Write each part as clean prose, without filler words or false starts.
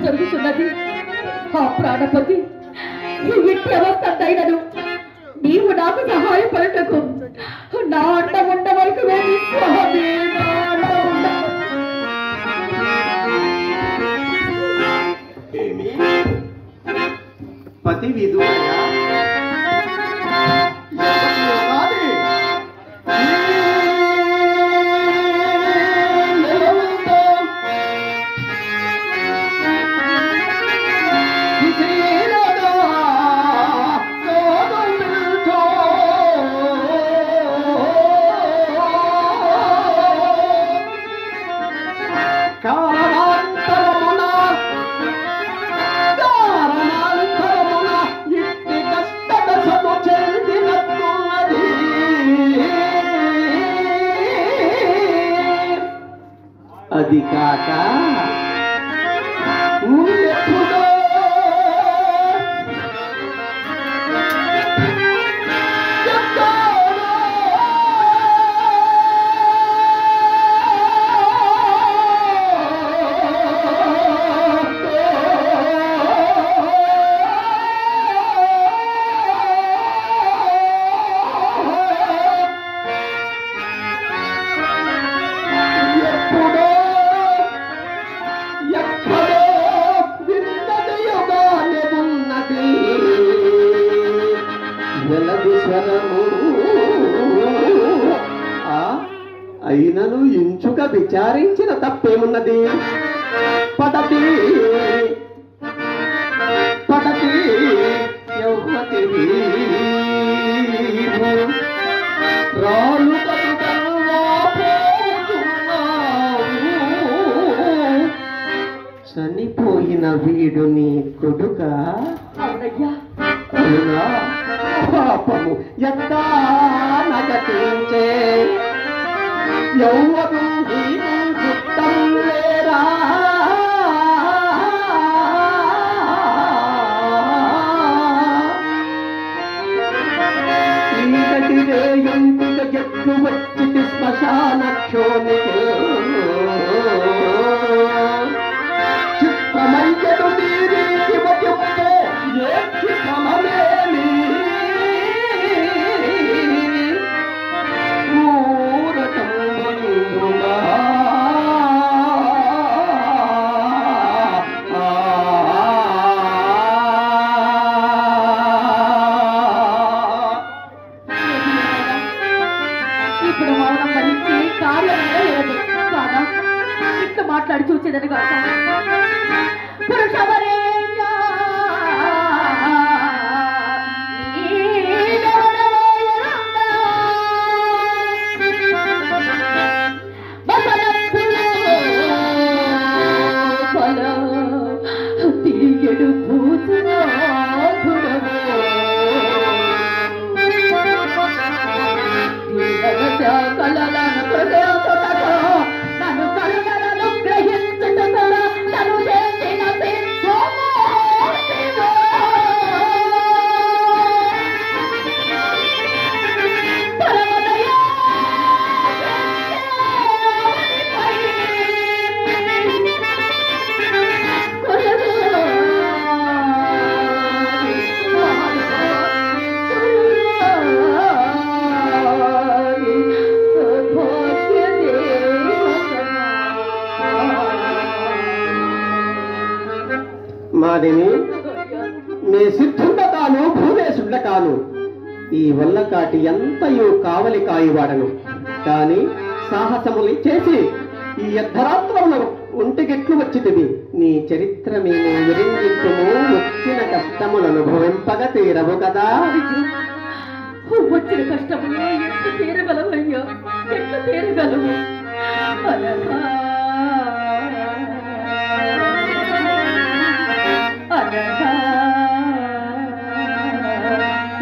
జరుగుతున్నది ఆ ప్రాణపతి ఇట్టి అవస్థైనను నీవు నాకు సహాయపడటకు నా అండ ఉండ వరకు పతి విధు అది కాక అయినను ఇంచుక విచారించిన తప్పేమున్నది పడతి పడతి యౌవతి రాలు చనిపోయిన వీడు నీ కొడుక అవునా పాపము ఎంత నగతించే యౌవను చిత్తం లేరా ఈగటిదే ఎంపిక ఎట్లు వచ్చి శ్మశాన క్షోణికి చిత్రమయ్యను తీరి శివయుక్తే ఏ చిత్రమలేని ఇప్పుడు మౌనం భరించి కార్యమే లేదు కాదా ఇట్లా మాట్లాడి చూసేదని కాక పురుషవరేణ్యా తిరిగెడు పూతురా కళలను నన్ను కళలను గ్రహించుట నన్ను చేసిన మాదిని నీ సిద్ధుండ కాను భూదేశుండ కాను ఈ వల్లకాటి ఎంతయో కావలి కాయువాడను కాని సాహసములు చేసి ఈ అర్ధరాత్రములు ఒంటికెట్లు వచ్చితివి నీ చరిత్రమేమో విరింగిట్టుము వచ్చిన కష్టములు అనుభవింపగ తీరవు కదా వచ్చిన కష్టములు ఎట్లు తీరగలవయ్యా ఎట్లు తీరగలవు అనగా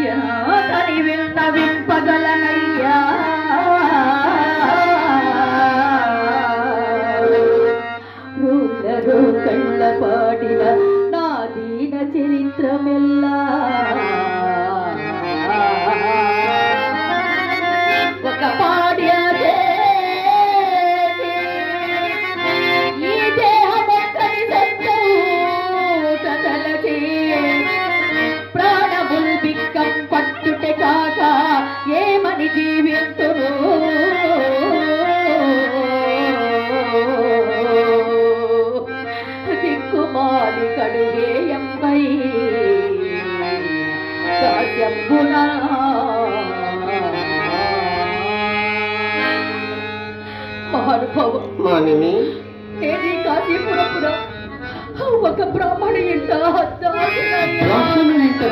యాదని విన్నవింపగలనయ్యా రూలరు కళ్ళ పాటిన నా దీన చరిత్రమెల్లా ఒక పాడ్యదే ఈ దేహమొక్కని సత్తలచి ప్రాణముల్ బిక్కం పట్టుటే కాక ఏమని జీవింతును దిక్కుమాలి కడుగేయంపై కాశ్యంబునా మానిని ఏది కాశీపురపురం ఒక బ్రాహ్మణి ఇంట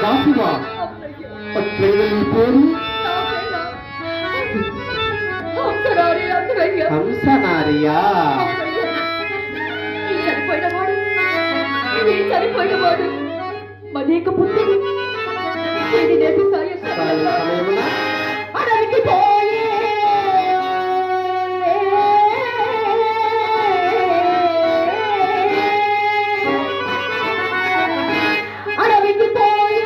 దాసివా పేరు హంసనారియా చనిపోయినవాడు మనేక పుత్రుడు ఇది నేటి సమయమున అడవికి పోయే అడవికి పోయే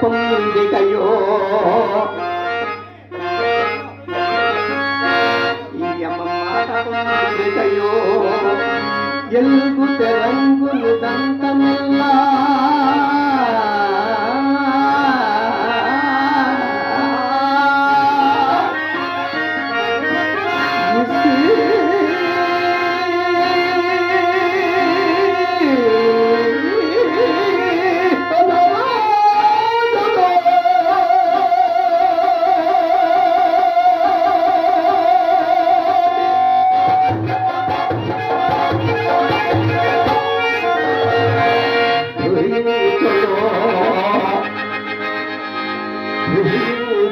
పొందికయో పొందికయో ఎల్గు తెరంగులు దంతమిల్లా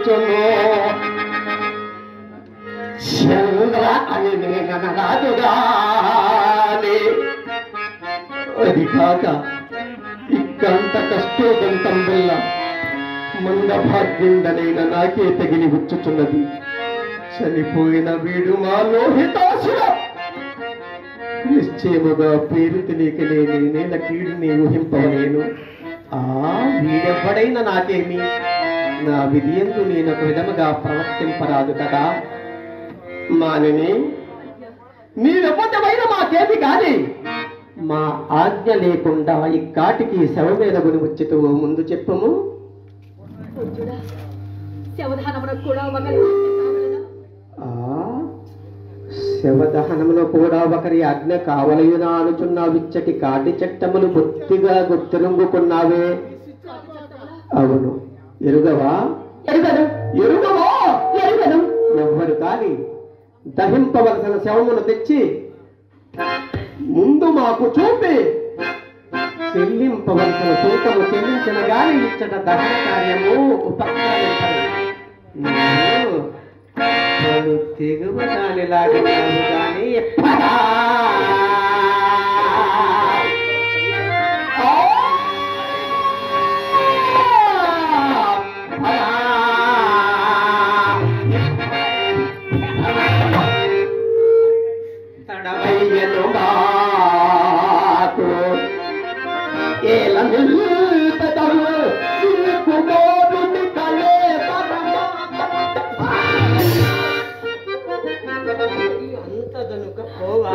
వచ్చును చంద్ర అని నేనరాజుగానే అది కాక ఇక్కంత కష్టోదంతం వల్ల మందభాగ్యుండనైన నాకే తగిలి వచ్చుచున్నది. చనిపోయిన వీడు మా లోహితాసుర నిశ్చయముగా పేరు తెలియకనే నేనేల కీడుని ఊహింపవలేను. ఆ వీడెవ్వడైనా నాకేమి, నా విధియందు నేను ఒక విధముగా ప్రవర్తింపరాదు కదా. మానిని నీవెవ్వటమైన మాకేమి కాని మా ఆజ్ఞ లేకుండా ఇక్కాటికి శవ మీద గుని వచ్చితో ముందు చెప్పము. శవదహనమున కూడా ఒకరి ఆజ్ఞ కావలయునా అనుచున్న విచ్చటి కాటి చట్టములు బొత్తిగా గుర్తిరుంగుకున్నావే. అవును, ఎరుగవా? ఎరుగవా? ఎవ్వరు కాని దహింపవలసిన శవమును తెచ్చి ముందు మాకు చూపి చెల్లింపవలసిన సూతము చెల్లించిన గాని ఇచ్చట దహన కార్యము ఉపక్రమించదు. తెగువ దానిలాగా కానీ తడవయ్యను మాకు ఏల నిల్పదము కుమారుని కలే అంతదనుక పోవా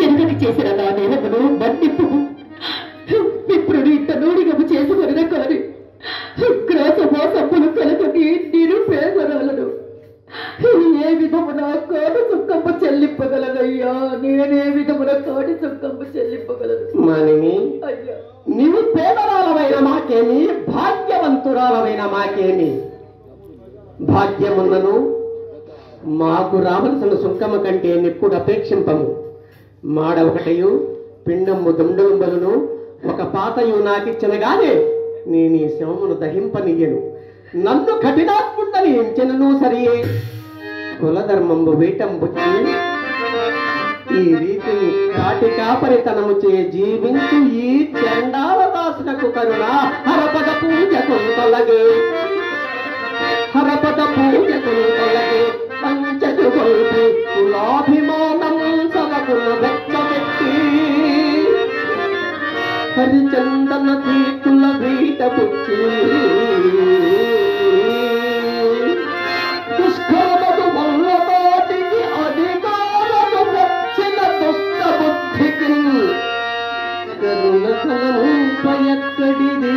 ఎందుకు చేసిన నా నేరమును మన్నిప్పు. విప్రుడు ఇంత నూడిగము చేసుకొనిన కాని గ్రాసమోసములు కలగని నిరుపేదరాలను ఏ విధమున కోటి సుఖము చెల్లింపగలనయ్యా? నేనే విధమున కోటి సుఖము చెల్లింపగలను? మానిని అయ్యా, నీవు పేదరాలమైన మాకేమి, భాగ్యవంతురాలమైన మాకేమి. భాగ్యమున్నను మాకు రావలసిన సుఖము కంటే నెప్పుడు అపేక్షింపము. మాడ ఒకటయు పిండము దుండుంబలను ఒక పాతయు నాకిచ్చిన గానే నేను ఈ శవమును దహింపనీయను. నన్ను కఠినాత్ముండని ఎంచెనను సరియే. కులధర్మంబు వీటంబుచ్చి ఈ రీతిని కాటి కాపరితనము చే జీవించు ఈ చండాల దాసునకు కరుణ హరపద పూజకు తొలగే. హరపద పూజకు తొలగే పంచకు గొల్పి కులాభిమానం సలకుల వెచ్చబెట్టి హరిచందన తీర్పుల వీట పుచ్చి దుష్కర్మకు వల్లతోటికి అధికారము వచ్చిన దుష్ట బుద్ధికి కరుణ కలంపయక్కడిది.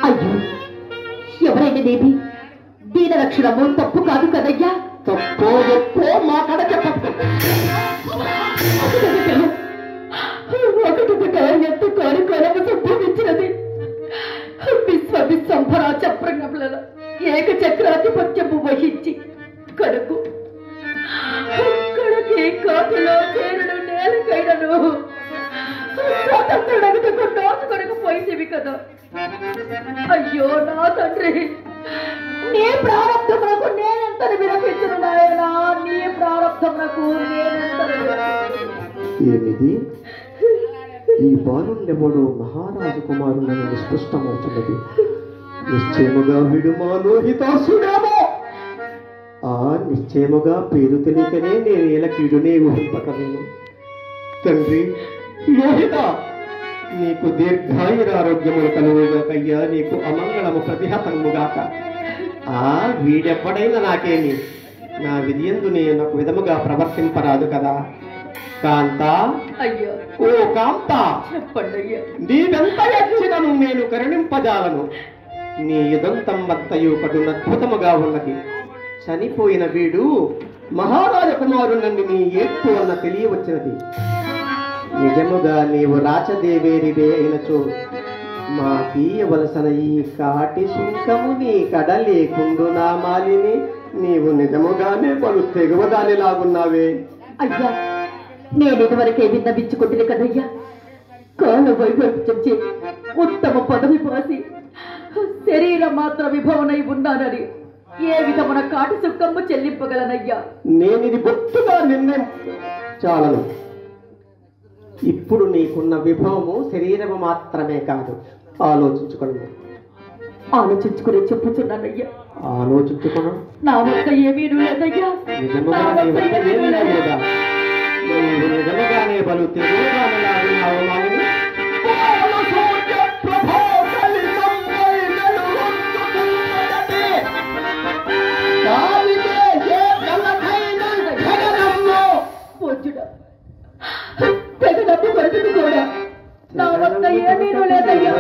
అయ్యో, ఎవరైనా దేవి దీన రక్షణము తప్పు కాదు కదయ్యా. తప్పో గొప్పో మా కడ చెప్పదు. ఒకటి ఎంత కాని కొలము సంభవించినది. విశ్వవిశ్వంభరా చప్రంగముల ఏక చక్రాధిపత్యము వహించి కడుకు కాటిలో చేరుడు నేలకైనను స్వతంత్రుడగటకు నోచుకొనకు పోయిందివి కదా. అయ్యో నా తండ్రి, నీ ప్రారంభమునకు నేనెంతని విరపించను నాయనా. నీ ప్రారంభమునకు నేనెంతని విరపించను. ఏమిది ఈ బాలుండెవడు మహారాజు కుమారులను స్పష్టమవుతున్నది. నిశ్చయముగా వీడు మా లోహితాసుడేమో. ఆ నిశ్చయముగా పేరు తెలియకనే నేను ఇలా కీడునే ఊహింపకలేను. తండ్రి లోహిత, నీకు దీర్ఘాయురారోగ్యములు కలుగుగాకయ్యా, నీకు అమంగళము ప్రతిహతముగాక. ఆ వీడెప్పుడైనా నాకేమి, నా విధియందు నేను ఒక విధముగా ప్రవర్తింపరాదు కదా. కాంత, అయ్యో, ఓ కాంత, చెప్పండి అయ్యా. నీవెంత ఎచ్చినను నేను కరుణింపజాలను. నీ యుదంతం వత్తయు కటున అద్భుతముగా ఉన్నది. చనిపోయిన వీడు మహారాజ కుమారుణ్ణి నీ ఏడ్పు అన్న తెలియవచ్చినది. నిజముగా నీవు రాచదేవేరివే అయినచో మా తీయవలసిన ఈ కాటి సుంకము నీ కడ లేకుండు నా మాలిని. నీవు నిజముగానే పలు తెగువదానిలాగున్నావే. అయ్యా, నేను ఇదివరకే విన్నవించుకుంటుంది కదయ్యా. కాల వైభవించి ఉత్తమ పదవి పోసి శరీరం మాత్ర విభవనై ఉన్నానని ఏ విధమున కాటి సుక్కమ్ము చెల్లింపగలనయ్యా. నేనిది బొత్తుగా నిర్ణయం చాలను. ఇప్పుడు నీకున్న విభవము శరీరము మాత్రమే కాదు. ఆలోచించుకుని చెప్పుచున్నానయ్యా. ఆలోచించుకున్నా నా వద్ద ఏమీ లేదయ్యా. నిజముగానే బలు తెలుగుగానే తెగనప్పు కొడుకు కూడా నా వద్ద ఏమీ లేదయ్యా.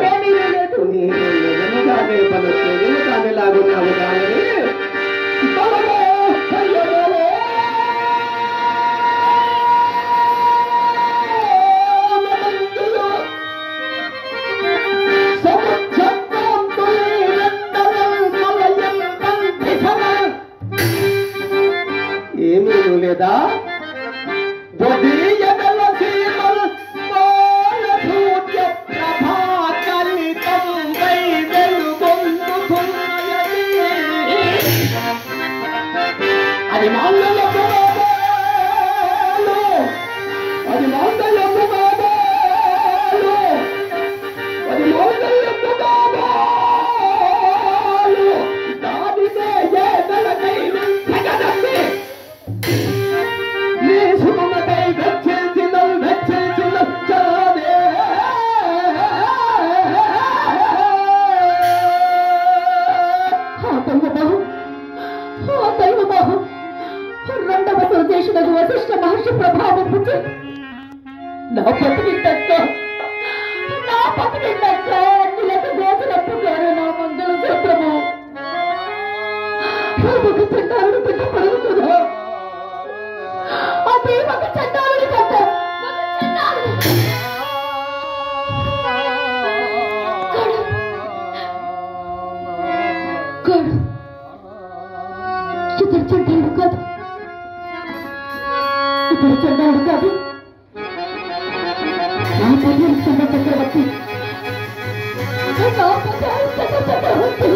ఏమీ లేదు. నిజముగానే బలు తెలుగుగానే లాగున్నావు కానీ ఏమీ లేదా. అది రెండవ స్వదేశులకు వశిష్ఠ మహర్షి ప్రభావం నా బతికిందక్క నీలకు గోచరప్పుగారు నా మంగళ సూత్రము ఒక చండాలుడు పెద్ద పరుగుతుందా. అదే ఒక చండాలుడి కట్ట ఇద్దరు చండాలుడు కాదు. ఇద్దరు చండాలుడు కాదు. నా పదిహేను చంద్ర చక్రవర్తి చక్రవర్తి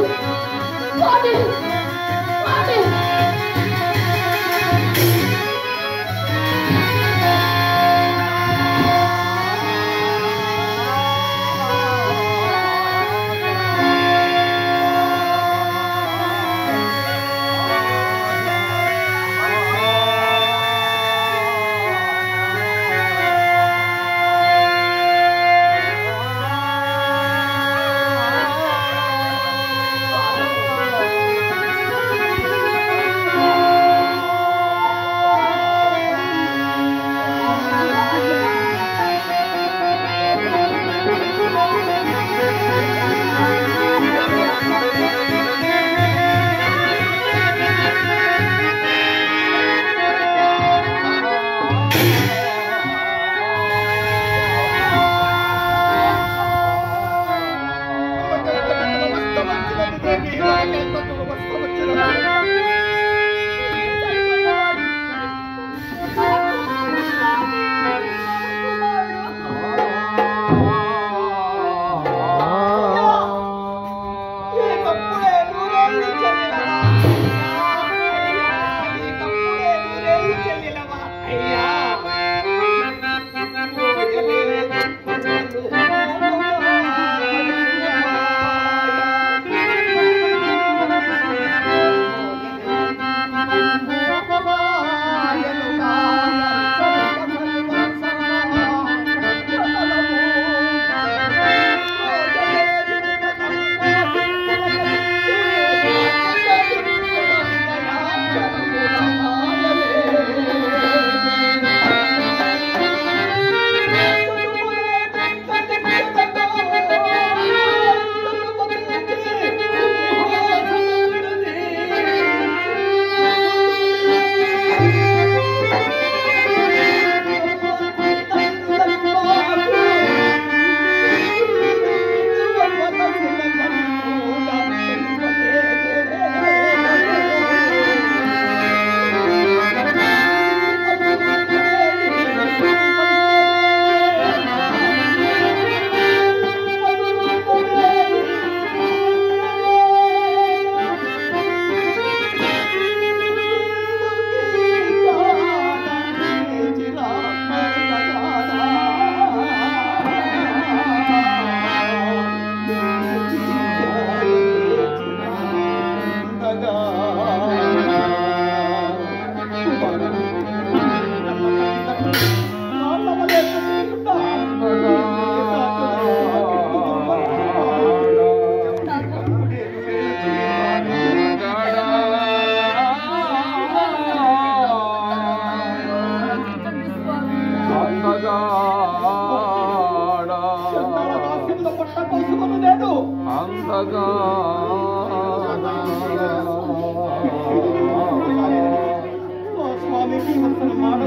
స్వామికి మాట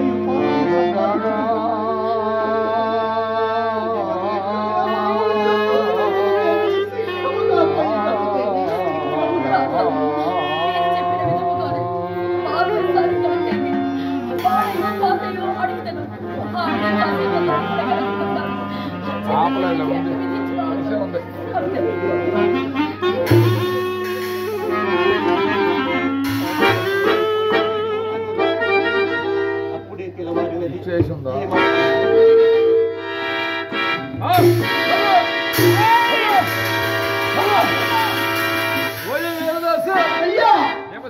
అప్పుడే తెలవారి చేసిందా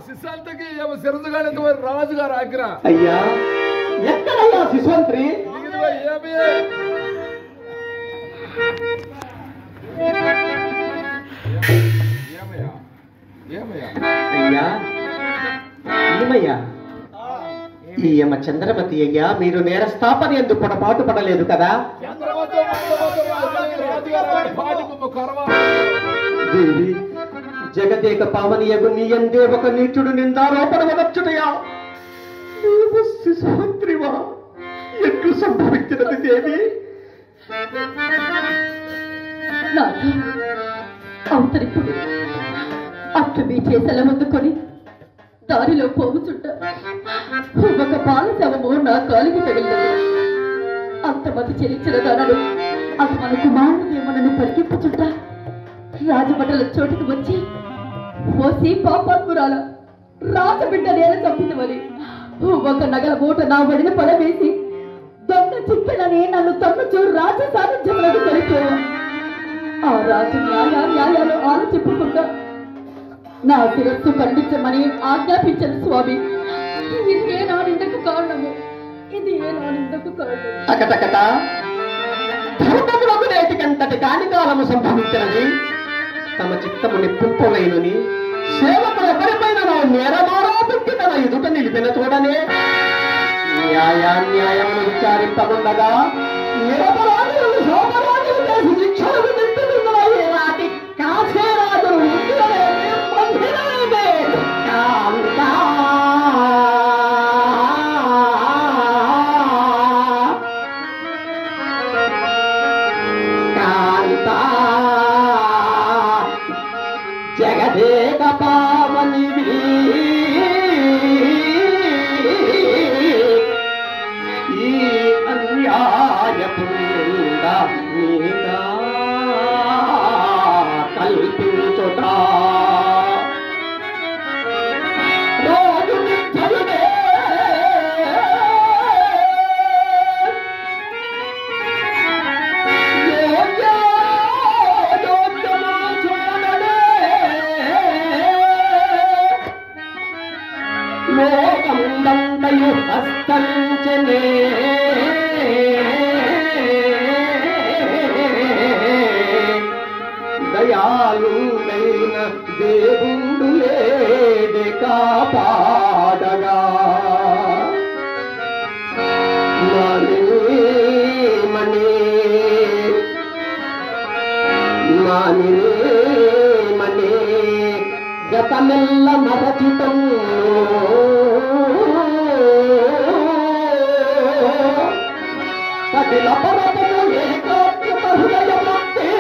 శిశాంతకి సిరదుగానే రాజుగారు ఆగ్ర అయ్యా ఎక్కడయ్యా శిశువంత్రి? అయ్యా ఏమయ్యా ఈ యమ చంద్రమతి అయ్యా, మీరు నేరస్థాపన ఎందుకు పొరపాటు పడలేదు కదా? దేవి జగదేక పావనియగు నీ అందే ఒక నీచుడు నిందారోపణ వచ్చుటయా? నీవు శిశువంత్రివా? ఎట్లు సంభవించినది దేవి? అవతరిప్పుడు అట్లు మీ చేసల ముందుకొని దారిలో పోగుచుంట ఒక బాల శవము నా కాలికి తగిలినది. అంతమంది చెల్లించిన దానలు అది మన కుమారుడేమనని పరికింపుచుంట రాజభటల చోటుకు వచ్చి పోసి పాపాత్మురాల రాజబిడ్డ నేల చంపినవని ఒక నగల మూట నా వడిన పడవేసి దొంగ చిక్కెనని నన్ను తన్నుచూ రాజ సాన్నిధ్యంలోకి కలిపోయా. ఆ రాజు న్యాయాలు ఆలోచింపకుండా నా శిరస్సు ఖండించమని ఆజ్ఞాపించను స్వామి. ఇది ఏ నా నిందకు కారణము, ఇది ఏ నా నిందకు కారణము. అకటకట ధర్మములకు నేటికంతటి కానికాలము సంభవించినది. తమ చిత్తము నిప్పులైనని సేవకుల ఎవరిపైన నేరమారోపించి తన ఎదుట నిలిపిన చూడనే న్యాయాన్యాయమును విచారింపకుండగా నిరపరాధులను శోభరాజులు చేసి శిక్షలు విధిస్తున్నవి. వాటి కాసేరాజులు జగదేక పావనివి ఈ అన్యాయపు నీగా కల్పించుట లోకందంతయు హస్తంచనే దయాళుడైన దేవుడు లేడే కాపాడగా. మణి మణి మణి మణి గతమెల్ల మరచితం పదిల పరపము ఏకాగ్రత హృదయమూర్తి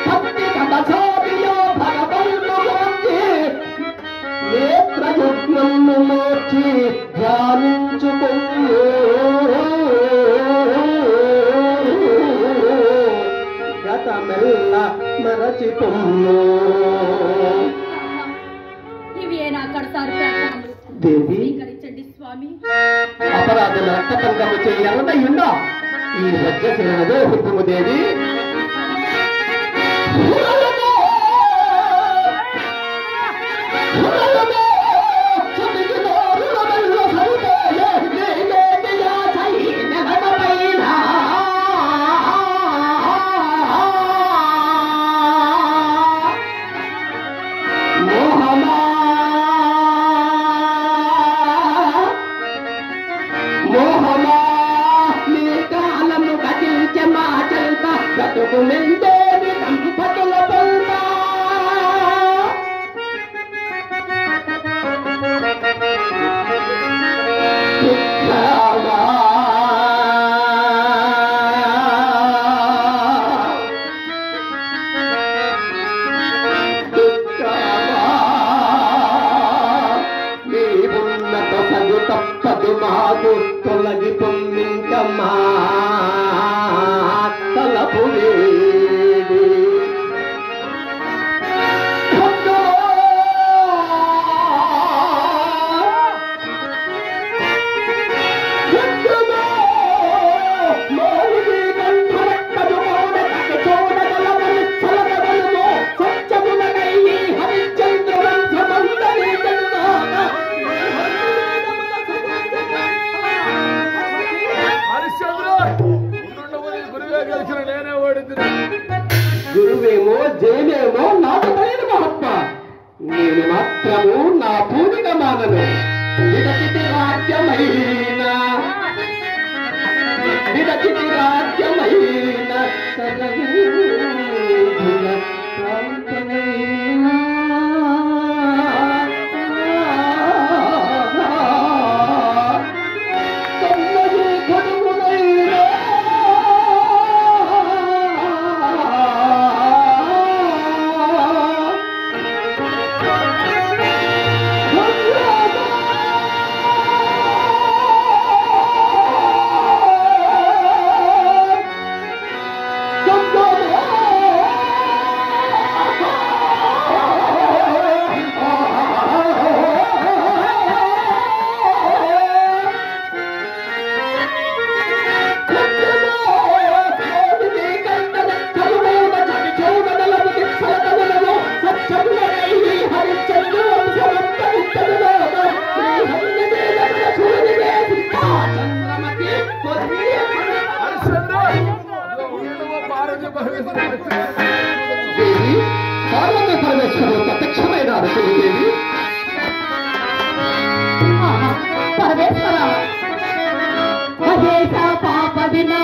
భక్తి కథసాదియో భగవంతుమూర్తి నేత్రయుగ్నము మోర్చి ధ్యానించుకొను గతమెల్ల మరచితము. దేవి అపరాధుల రక్తపంగము చేయనదయ్యున్నా ఈ వజ్రశిరనదో హుక్కుము దేవి. పరమేశ్వరుడు ప్రత్యక్షమైన అనుకునేది పరమేశ్వర మహేశ పాప వినా